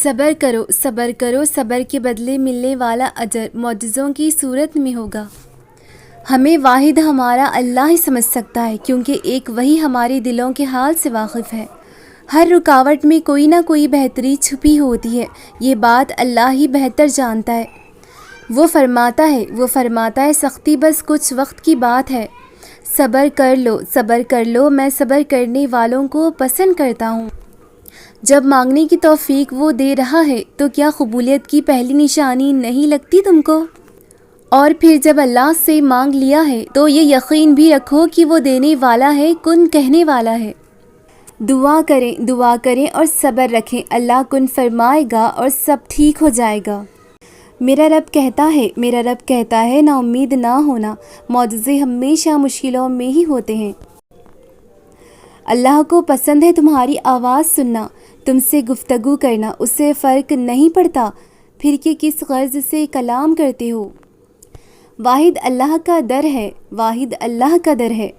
صبر کرو صبر کرو، صبر کے بدلے ملنے والا اجر معجزوں کی صورت میں ہوگا۔ ہمیں واحد ہمارا اللہ ہی سمجھ سکتا ہے، کیونکہ ایک وہی ہمارے دلوں کے حال سے واقف ہے۔ ہر رکاوٹ میں کوئی نہ کوئی بہتری چھپی ہوتی ہے، یہ بات اللہ ہی بہتر جانتا ہے۔ وہ فرماتا ہے سختی بس کچھ وقت کی بات ہے، صبر کر لو، میں صبر کرنے والوں کو پسند کرتا ہوں۔ جب مانگنے کی توفیق وہ دے رہا ہے تو کیا قبولیت کی پہلی نشانی نہیں لگتی تم کو؟ اور پھر جب اللہ سے مانگ لیا ہے تو یہ یقین بھی رکھو کہ وہ دینے والا ہے، کن کہنے والا ہے۔ دعا کریں اور صبر رکھیں، اللہ کن فرمائے گا اور سب ٹھیک ہو جائے گا۔ میرا رب کہتا ہے نا امید نہ ہونا، معجزے ہمیشہ مشکلوں میں ہی ہوتے ہیں۔ اللہ کو پسند ہے تمہاری آواز سننا، تم سے گفتگو کرنا، اسے فرق نہیں پڑتا پھر کہ کس غرض سے کلام کرتے ہو۔ واحد اللہ کا در ہے،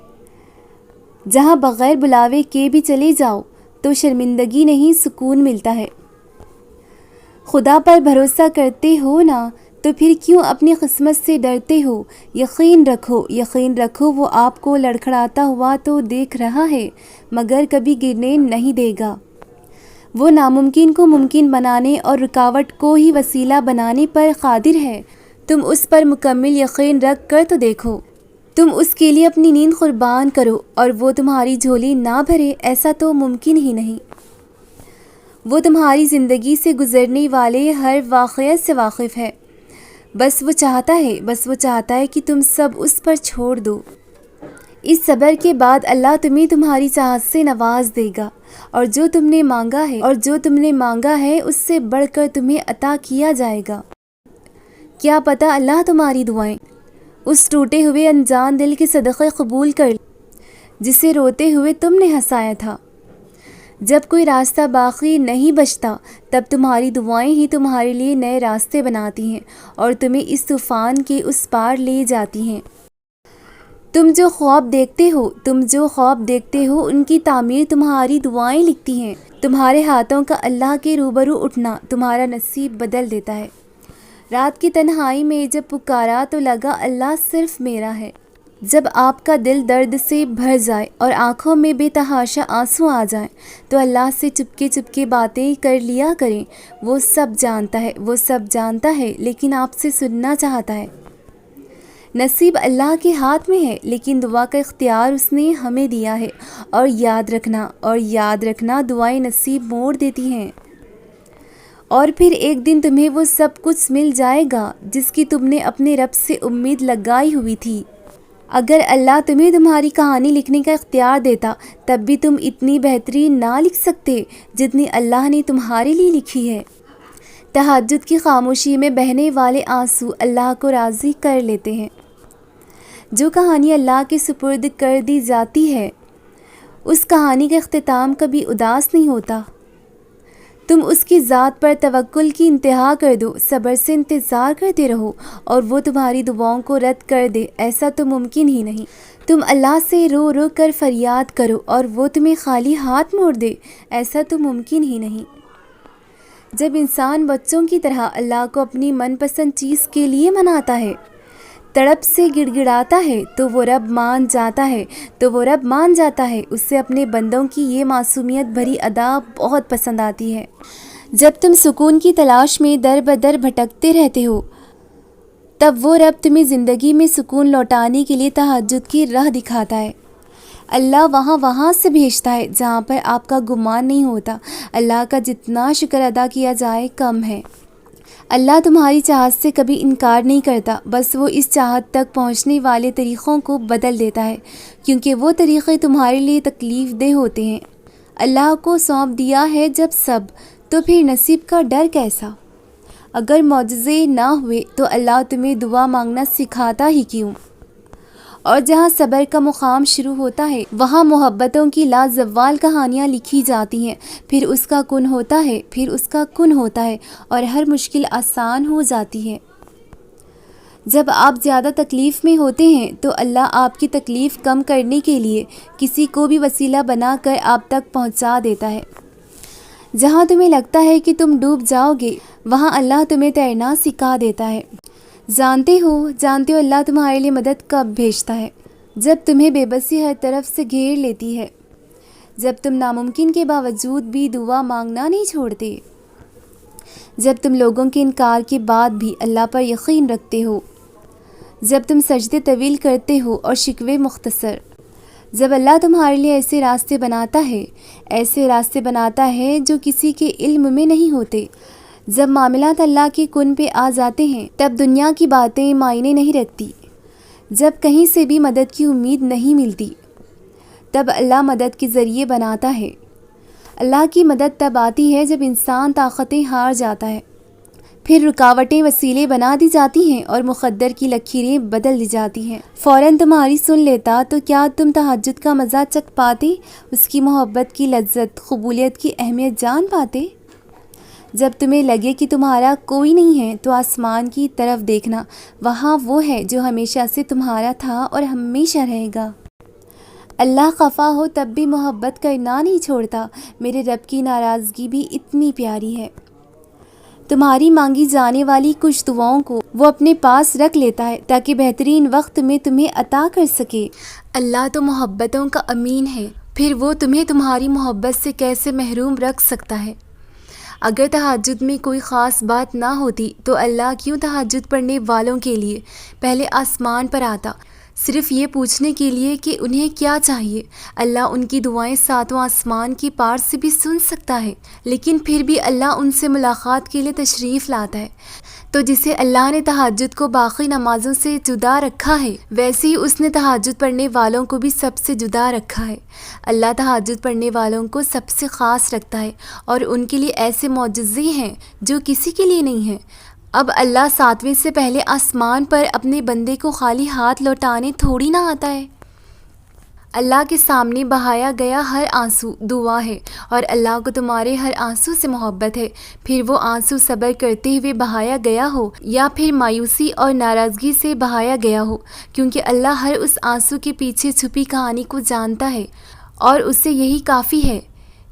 جہاں بغیر بلاوے کے بھی چلے جاؤ تو شرمندگی نہیں سکون ملتا ہے۔ خدا پر بھروسہ کرتے ہو نا تو پھر کیوں اپنی قسمت سے ڈرتے ہو؟ یقین رکھو وہ آپ کو لڑکھڑاتا ہوا تو دیکھ رہا ہے مگر کبھی گرنے نہیں دے گا۔ وہ ناممکن کو ممکن بنانے اور رکاوٹ کو ہی وسیلہ بنانے پر قادر ہے۔ تم اس پر مکمل یقین رکھ کر تو دیکھو، تم اس کے لیے اپنی نیند قربان کرو اور وہ تمہاری جھولی نہ بھرے، ایسا تو ممکن ہی نہیں۔ وہ تمہاری زندگی سے گزرنے والے ہر واقعے سے واقف ہے، بس وہ چاہتا ہے کہ تم سب اس پر چھوڑ دو۔ اس صبر کے بعد اللہ تمہیں تمہاری چاہت سے نواز دے گا، اور جو تم نے مانگا ہے اس سے بڑھ کر تمہیں عطا کیا جائے گا۔ کیا پتہ اللہ تمہاری دعائیں اس ٹوٹے ہوئے انجان دل کے صدقے قبول کر لے جسے روتے ہوئے تم نے ہنسایا تھا۔ جب کوئی راستہ باقی نہیں بچتا تب تمہاری دعائیں ہی تمہارے لیے نئے راستے بناتی ہیں اور تمہیں اس طوفان کے اس پار لے جاتی ہیں۔ تم جو خواب دیکھتے ہو ان کی تعمیر تمہاری دعائیں لکھتی ہیں۔ تمہارے ہاتھوں کا اللہ کے روبرو اٹھنا تمہارا نصیب بدل دیتا ہے۔ رات کی تنہائی میں جب پکارا تو لگا اللہ صرف میرا ہے۔ جب آپ کا دل درد سے بھر جائے اور آنکھوں میں بے تحاشا آنسو آ جائیں تو اللہ سے چپکے باتیں کر لیا کریں، وہ سب جانتا ہے لیکن آپ سے سننا چاہتا ہے۔ نصیب اللہ کے ہاتھ میں ہے لیکن دعا کا اختیار اس نے ہمیں دیا ہے، اور یاد رکھنا دعائیں نصیب موڑ دیتی ہیں۔ اور پھر ایک دن تمہیں وہ سب کچھ مل جائے گا جس کی تم نے اپنے رب سے امید لگائی ہوئی تھی۔ اگر اللہ تمہیں تمہاری کہانی لکھنے کا اختیار دیتا تب بھی تم اتنی بہترین نہ لکھ سکتے جتنی اللہ نے تمہارے لیے لکھی ہے۔ تہجد کی خاموشی میں بہنے والے آنسو اللہ کو راضی کر لیتے ہیں۔ جو کہانی اللہ کے سپرد کر دی جاتی ہے اس کہانی کا اختتام کبھی اداس نہیں ہوتا۔ تم اس کی ذات پر توکل کی انتہا کر دو، صبر سے انتظار کرتے رہو اور وہ تمہاری دعاؤں کو رد کر دے، ایسا تو ممکن ہی نہیں۔ تم اللہ سے رو رو کر فریاد کرو اور وہ تمہیں خالی ہاتھ موڑ دے، ایسا تو ممکن ہی نہیں۔ جب انسان بچوں کی طرح اللہ کو اپنی من پسند چیز کے لیے مناتا ہے، تڑپ سے گڑ گڑاتا ہے تو وہ رب مان جاتا ہے۔ اسے اپنے بندوں کی یہ معصومیت بھری ادا بہت پسند آتی ہے۔ جب تم سکون کی تلاش میں در بدر بھٹکتے رہتے ہو تب وہ رب تمہیں زندگی میں سکون لوٹانے کے لیے تہجد کی راہ دکھاتا ہے۔ اللہ وہاں سے بھیجتا ہے جہاں پر آپ کا گمان نہیں ہوتا۔ اللہ کا جتنا شکر ادا کیا جائے کم ہے۔ اللہ تمہاری چاہت سے کبھی انکار نہیں کرتا، بس وہ اس چاہت تک پہنچنے والے طریقوں کو بدل دیتا ہے، کیونکہ وہ طریقے تمہارے لیے تکلیف دہ ہوتے ہیں۔ اللہ کو سونپ دیا ہے جب سب، تو پھر نصیب کا ڈر کیسا؟ اگر معجزے نہ ہوئے تو اللہ تمہیں دعا مانگنا سکھاتا ہی کیوں؟ اور جہاں صبر کا مقام شروع ہوتا ہے وہاں محبتوں کی لازوال کہانیاں لکھی جاتی ہیں، پھر اس کا کن ہوتا ہے اور ہر مشکل آسان ہو جاتی ہے۔ جب آپ زیادہ تکلیف میں ہوتے ہیں تو اللہ آپ کی تکلیف کم کرنے کے لیے کسی کو بھی وسیلہ بنا کر آپ تک پہنچا دیتا ہے۔ جہاں تمہیں لگتا ہے کہ تم ڈوب جاؤ گے وہاں اللہ تمہیں تیرنا سکھا دیتا ہے۔ جانتے ہو اللہ تمہارے لیے مدد کب بھیجتا ہے؟ جب تمہیں بے بسی ہر طرف سے گھیر لیتی ہے، جب تم ناممکن کے باوجود بھی دعا مانگنا نہیں چھوڑتے، جب تم لوگوں کے انکار کے بعد بھی اللہ پر یقین رکھتے ہو، جب تم سجدے طویل کرتے ہو اور شکوے مختصر، جب اللہ تمہارے لیے ایسے راستے بناتا ہے جو کسی کے علم میں نہیں ہوتے، جب معاملات اللہ کے کن پہ آ جاتے ہیں تب دنیا کی باتیں معنی نہیں رکھتی، جب کہیں سے بھی مدد کی امید نہیں ملتی تب اللہ مدد کے ذریعے بناتا ہے۔ اللہ کی مدد تب آتی ہے جب انسان طاقتیں ہار جاتا ہے، پھر رکاوٹیں وسیلے بنا دی جاتی ہیں اور مقدر کی لکیریں بدل دی جاتی ہیں۔ فوراً تمہاری سن لیتا تو کیا تم تہجد کا مزہ چکھ پاتے، اس کی محبت کی لذت، قبولیت کی اہمیت جان پاتے؟ جب تمہیں لگے کہ تمہارا کوئی نہیں ہے تو آسمان کی طرف دیکھنا، وہاں وہ ہے جو ہمیشہ سے تمہارا تھا اور ہمیشہ رہے گا۔ اللہ خفا ہو تب بھی محبت کرنا نہیں چھوڑتا، میرے رب کی ناراضگی بھی اتنی پیاری ہے۔ تمہاری مانگی جانے والی کچھ دعاؤں کو وہ اپنے پاس رکھ لیتا ہے تاکہ بہترین وقت میں تمہیں عطا کر سکے۔ اللہ تو محبتوں کا امین ہے، پھر وہ تمہیں تمہاری محبت سے کیسے محروم رکھ سکتا ہے؟ اگر تہجد میں کوئی خاص بات نہ ہوتی تو اللہ کیوں تہجد پڑھنے والوں کے لیے پہلے آسمان پر آتا، صرف یہ پوچھنے کے لیے کہ انہیں کیا چاہیے؟ اللہ ان کی دعائیں ساتواں آسمان کی پار سے بھی سن سکتا ہے، لیکن پھر بھی اللہ ان سے ملاقات کے لیے تشریف لاتا ہے۔ تو جسے اللہ نے تہجد کو باقی نمازوں سے جدا رکھا ہے، ویسے ہی اس نے تہجد پڑھنے والوں کو بھی سب سے جدا رکھا ہے۔ اللہ تہجد پڑھنے والوں کو سب سے خاص رکھتا ہے اور ان کے لیے ایسے معجزے ہیں جو کسی کے لیے نہیں ہیں۔ اب اللہ ساتویں سے پہلے آسمان پر اپنے بندے کو خالی ہاتھ لوٹانے تھوڑی نہ آتا ہے۔ اللہ کے سامنے بہایا گیا ہر آنسو دعا ہے اور اللہ کو تمہارے ہر آنسو سے محبت ہے، پھر وہ آنسو صبر کرتے ہوئے بہایا گیا ہو یا پھر مایوسی اور ناراضگی سے بہایا گیا ہو، کیونکہ اللہ ہر اس آنسو کے پیچھے چھپی کہانی کو جانتا ہے اور اسے یہی کافی ہے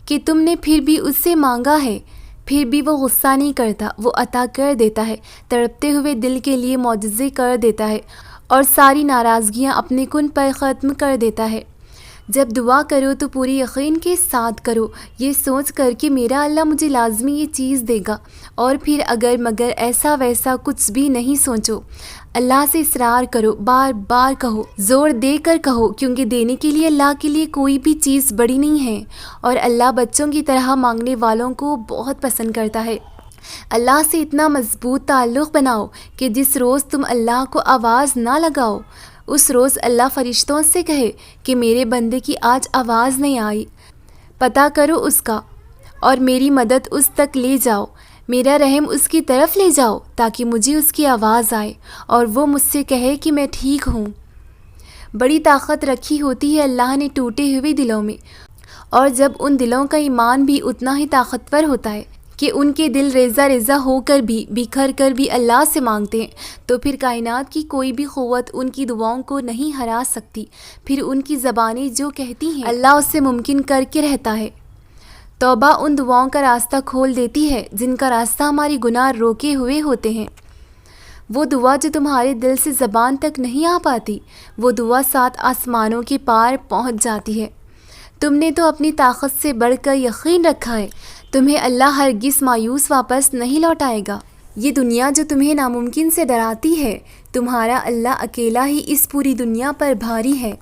کہ تم نے پھر بھی اس سے مانگا ہے، پھر بھی وہ غصہ نہیں کرتا، وہ عطا کر دیتا ہے، تڑپتے ہوئے دل کے لیے معجزے کر دیتا ہے اور ساری ناراضگیاں اپنے کن پر ختم کر دیتا ہے۔ جب دعا کرو تو پوری یقین کے ساتھ کرو، یہ سوچ کر کہ میرا اللہ مجھے لازمی یہ چیز دے گا، اور پھر اگر مگر ایسا ویسا کچھ بھی نہیں سوچو، اللہ سے اصرار کرو، بار بار کہو، زور دے کر کہو، کیونکہ دینے کے لیے اللہ کے لیے کوئی بھی چیز بڑی نہیں ہے، اور اللہ بچوں کی طرح مانگنے والوں کو بہت پسند کرتا ہے۔ اللہ سے اتنا مضبوط تعلق بناؤ کہ جس روز تم اللہ کو آواز نہ لگاؤ، اس روز اللہ فرشتوں سے کہے کہ میرے بندے کی آج آواز نہیں آئی، پتہ کرو اس کا اور میری مدد اس تک لے جاؤ، میرا رحم اس کی طرف لے جاؤ تاکہ مجھے اس کی آواز آئے اور وہ مجھ سے کہے کہ میں ٹھیک ہوں۔ بڑی طاقت رکھی ہوتی ہے اللہ نے ٹوٹے ہوئے دلوں میں، اور جب ان دلوں کا ایمان بھی اتنا ہی طاقتور ہوتا ہے کہ ان کے دل ریزہ ریزہ ہو کر بھی بکھر کر بھی اللہ سے مانگتے ہیں، تو پھر کائنات کی کوئی بھی قوت ان کی دعاؤں کو نہیں ہرا سکتی، پھر ان کی زبانیں جو کہتی ہیں اللہ اس سے ممکن کر کے رہتا ہے۔ توبہ ان دعاؤں کا راستہ کھول دیتی ہے جن کا راستہ ہماری گناہ روکے ہوئے ہوتے ہیں۔ وہ دعا جو تمہارے دل سے زبان تک نہیں آ پاتی، وہ دعا 7 آسمانوں کے پار پہنچ جاتی ہے۔ تم نے تو اپنی طاقت سے بڑھ کر یقین رکھا ہے، تمہیں اللہ ہرگز مایوس واپس نہیں لوٹائے گا۔ یہ دنیا جو تمہیں ناممکن سے ڈراتی ہے، تمہارا اللہ اکیلا ہی اس پوری دنیا پر بھاری ہے۔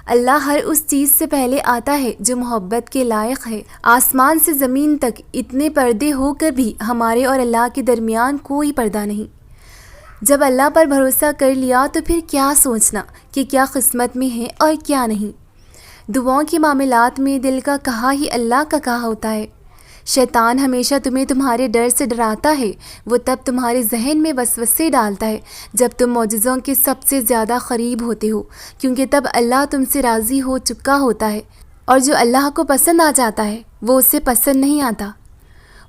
اللہ ہر اس چیز سے پہلے آتا ہے جو محبت کے لائق ہے۔ آسمان سے زمین تک اتنے پردے ہو کر بھی ہمارے اور اللہ کے درمیان کوئی پردہ نہیں۔ جب اللہ پر بھروسہ کر لیا تو پھر کیا سوچنا کہ کیا قسمت میں ہے اور کیا نہیں۔ دعاؤں کے معاملات میں دل کا کہا ہی اللہ کا کہا ہوتا ہے۔ شیطان ہمیشہ تمہیں تمہارے ڈر سے ڈراتا ہے، وہ تب تمہارے ذہن میں وسوسے ڈالتا ہے جب تم معجزوں کے سب سے زیادہ قریب ہوتے ہو، کیونکہ تب اللہ تم سے راضی ہو چکا ہوتا ہے، اور جو اللہ کو پسند آ جاتا ہے وہ اسے پسند نہیں آتا۔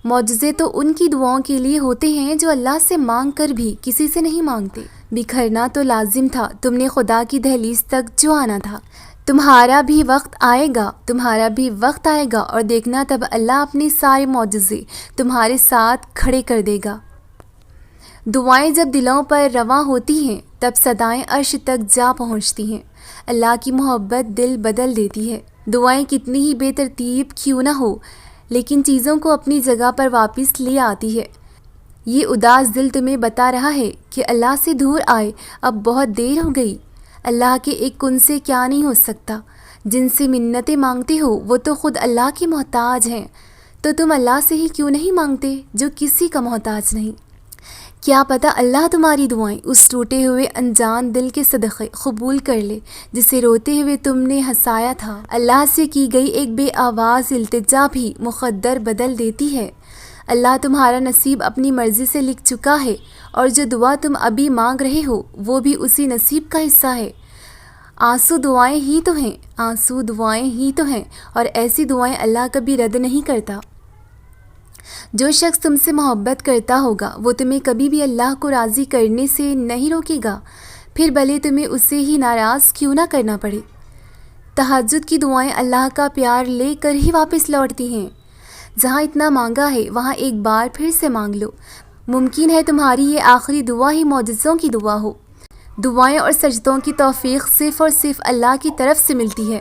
معجزے تو ان کی دعاؤں کے لیے ہوتے ہیں جو اللہ سے مانگ کر بھی کسی سے نہیں مانگتے۔ بکھرنا تو لازم تھا، تم نے خدا کی دہلیز تک جو آنا تھا، تمہارا بھی وقت آئے گا اور دیکھنا تب اللہ اپنے سارے معجزے تمہارے ساتھ کھڑے کر دے گا۔ دعائیں جب دلوں پر رواں ہوتی ہیں تب صدائیں عرش تک جا پہنچتی ہیں۔ اللہ کی محبت دل بدل دیتی ہے۔ دعائیں کتنی ہی بے ترتیب کیوں نہ ہو لیکن چیزوں کو اپنی جگہ پر واپس لے آتی ہے۔ یہ اداس دل تمہیں بتا رہا ہے کہ اللہ سے دور آئے، اب بہت دیر ہو گئی۔ اللہ کے ایک کن سے کیا نہیں ہو سکتا؟ جن سے منتیں مانگتے ہو وہ تو خود اللہ کے محتاج ہیں، تو تم اللہ سے ہی کیوں نہیں مانگتے جو کسی کا محتاج نہیں؟ کیا پتہ اللہ تمہاری دعائیں اس ٹوٹے ہوئے انجان دل کے صدقے قبول کر لے جسے روتے ہوئے تم نے ہنسایا تھا۔ اللہ سے کی گئی ایک بے آواز التجا بھی مقدر بدل دیتی ہے۔ اللہ تمہارا نصیب اپنی مرضی سے لکھ چکا ہے، اور جو دعا تم ابھی مانگ رہے ہو وہ بھی اسی نصیب کا حصہ ہے۔ آنسو دعائیں ہی تو ہیں اور ایسی دعائیں اللہ کبھی رد نہیں کرتا۔ جو شخص تم سے محبت کرتا ہوگا وہ تمہیں کبھی بھی اللہ کو راضی کرنے سے نہیں روکے گا، پھر بھلے تمہیں اسے ہی ناراض کیوں نہ کرنا پڑے۔ تہجد کی دعائیں اللہ کا پیار لے کر ہی واپس لوٹتی ہیں۔ جہاں اتنا مانگا ہے وہاں ایک بار پھر سے مانگ لو۔ ممکن ہے تمہاری یہ آخری دعا ہی معجزوں کی دعا ہو۔ دعائیں اور سجدوں کی توفیق صرف اور صرف اللہ کی طرف سے ملتی ہے۔